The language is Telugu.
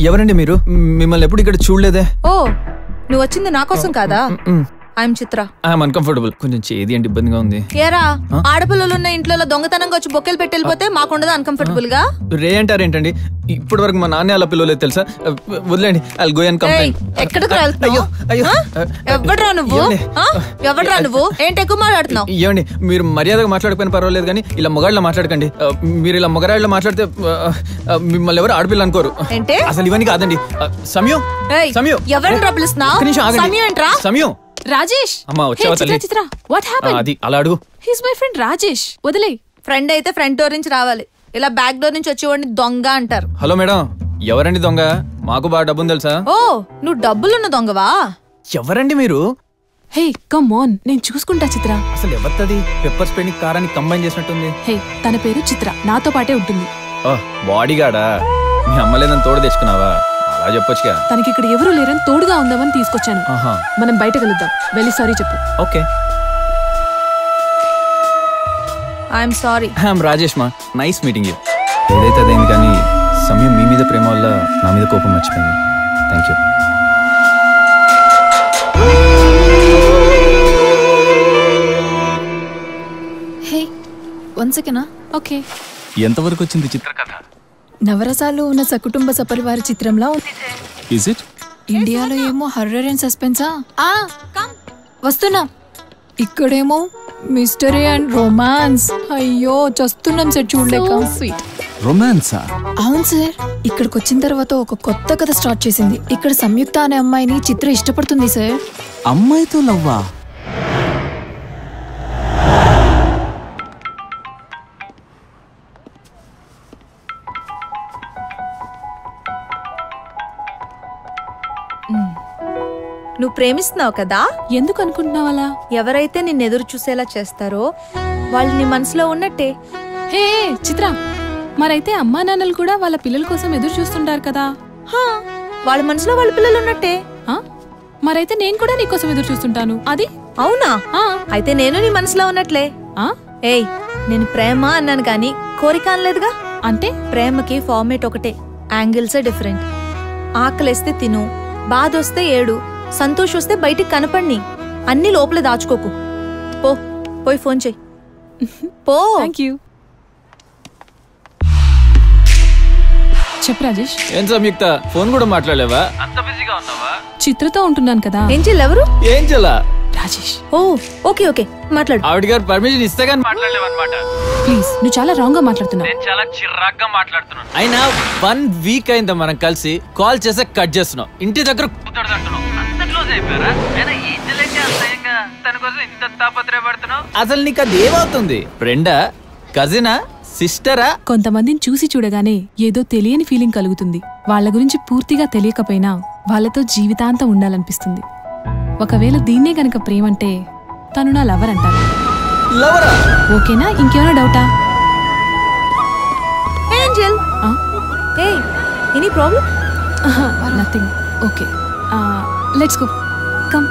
ఎవరండి మీరు? మిమ్మల్ని ఎప్పుడు ఇక్కడ చూడలేదే. ఓ నువ్వు వచ్చింది నా కోసం కాదా? I'm Chitra. I'm uncomfortable. కొంచెం చేది అంటే ఇబ్బందిగా ఉంది. ఏరా ఆడపిల్లలున్న ఇంట్లో దొంగతనంగా వచ్చి బొక్కెలు పెట్టి వెళ్ళిపోతే మాకుండదు అన్కంఫర్టబుల్ గా? రే అంటారేంటండి? ఇప్పటి వరకు మా నాన్న అలా పిల్లలేదు తెలుసా. వదిలేండి. I'll go and complaint. ఎక్కడికి వెళ్తున్నావు? ఎవడ్రా నువ్వు? ఎవడ్రా నువ్వు? ఏంటి ఎక్కువ మాట్లాడుతున్నావు? ఏమండి మీరు మర్యాదగా మాట్లాడకపోయినా పర్వాలేదు కానీ ఇలా మొగాళ్ళ మాట్లాడకండి. మీరు ఇలా మొగరాళ్ళలో మాట్లాడితే మిమ్మల్ని ఎవరు ఆడపిల్ల అనుకోరు. అసలు ఇవన్నీ కాదండి. సమయం సమయం ఎవరిని పిలుస్తున్నావు? సమయం ఏంట్రా? సమయం. రాజేష్. అమ్మా వచ్చావా తల్లి? చిత్ర వాట్ హ్యాపెండ్? అది అలా అడుగు. He's my friend Rajesh. వదిలే. ఫ్రెండ్ అయితే ఫ్రంట్ డోర్ నుంచి రావాలి, ఇలా బ్యాక్ డోర్ నుంచి వచ్చేవాడిని దొంగ అంటారు. హలో మేడం, ఎవరండి దొంగ? మాకు బాగా డబ్బుంది తెలుసా. ఓ నువ్వు డబ్బులున్న దొంగవా? ఎవరండి మీరు? హే కమ్ ఆన్, నేను చూసుకుంటా చిత్ర. అసలు ఎవరిది? పెప్పర్ స్ప్రే ని కారాన్ని కంబైన్ చేసినట్టుంది. హే తన పేరు చిత్ర, నాతో పాటే ఉంటుంది. బాడీగార్డా? మీ అమ్మలేదని తోడు తెచ్చుకున్నావా? అలా చెప్పొచ్చుగా. తనకి ఇక్కడ ఎవరు లేరని తోడుగా ఉందామని తీసుకొచ్చాను. మనం బయట కలుద్దాం. వెళ్ళి సారీ చెప్పు. Okay. I'm sorry. I'm Rajesh మా. Nice meeting you. ఏదైతే అదైంది కానీ సమయం మీ మీద ప్రేమ వల్ల నా మీద కోపం మర్చిపోయింది. Thank you. Hey one second. Okay. ఎంతవరకు వచ్చింది చిత్రకథ? నవరసాలు ఉన్న సకుటుంబ సపరివార చిత్రంలా ఉంది. Is it? ఇండియాలో ఏమో హర్రర్ అండ్ సస్పెన్సా. వస్తున్నా. ఇక్కడేమో మిస్టరీ అండ్ రొమాన్స్. అయ్యో చస్తున్నాం సార్ చూడలేక. రొమాన్సా? అవును సార్. ఇక్కడికి వచ్చిన తర్వాత ఒక కొత్త కథ స్టార్ట్ చేసింది. ఇక్కడ సంయుక్త అనే అమ్మాయిని చిత్ర ఇష్టపడుతుంది సార్. అమ్మాయితో లవ్వా? నువ్వు ప్రేమిస్తున్నావు కదా? ఎందుకు అనుకుంటున్నావు అలా? ఎవరైతే నిన్ను ఎదురు చూసేలా చేస్తారో వాళ్ళు నీ మనసులో ఉన్నట్టే. హే చిత్ర, మరైతే అమ్మా నాన్నలు కూడా వాళ్ళ పిల్లల కోసం ఎదురు చూస్తుంటారు కదా? వాళ్ళ మనసులో వాళ్ళ పిల్లలు ఉన్నట్టే. మరైతే నేను కూడా నీకోసం ఎదురు చూస్తుంటాను. అది అవునా? అయితే నేను నీ మనసులో ఉన్నట్లే. ఏయ్ నేను ప్రేమ అన్నాను కానీ కోరిక అనలేదుగా. అంటే ప్రేమకి ఫార్మేట్ ఒకటే, యాంగిల్సే డిఫరెంట్. ఆకలేస్తే తిను, బాధ వస్తే ఏడు, సంతోషం వస్తే బయటికి కనపడిని, అన్ని లోపల దాచుకోకు. పో పోయి ఫోన్ చెయ్యి. పో. Thank you. చెప్పు రాజేష్. ఏం సంయుక్త, ఫోన్ కూడా మాట్లాడలేవా? అంత బిజీగా ఉన్నావా? చిత్రతో ఉంటున్నాను కదా. ఏంజెల్ ఎవరు? ఏంజెలా? రాజేష్. ఓ ఓకే ఓకే మాట్లాడు. ఆవిడ గారు పర్మిషన్ ఇస్తే గానీ మాట్లాడలేవన్నమాట. ప్లీజ్ నువ్వు చాలా రాంగ్ గా మాట్లాడుతున్నావు. నేను చాలా చిరాగ్గా మాట్లాడుతున్నాను. అయినా 1 వీక్ అయిందా మనం కలిసి? కాల్ చేసే కట్ చేస్తున్నావు. ఇంటి దగ్గర కూర్చోడంటున్నావు. అంత క్లోజ్ అయిపోయారా? అయినా ఏంజెల్ అంటే అసహ్యంగా తన కోసం ఇంత తాపత్రయపడుతున్నావు. అసలు నీకు అది ఏమవుతుంది? ఫ్రెండా, కజినా, సిస్టరా? కొంతమందిని చూసి చూడగానే ఏదో తెలియని ఫీలింగ్ కలుగుతుంది. వాళ్ళ గురించి పూర్తిగా తెలియకపోయినా వాళ్ళతో జీవితాంతం ఉండాలనిపిస్తుంది. ఒకవేళ దీన్నే గనక ప్రేమంటే తను నా లవర్ అంటారు. ఓకేనా? ఇంకేమైనా డౌటా? Angel, any problem? Nothing. Okay, let's go. Come.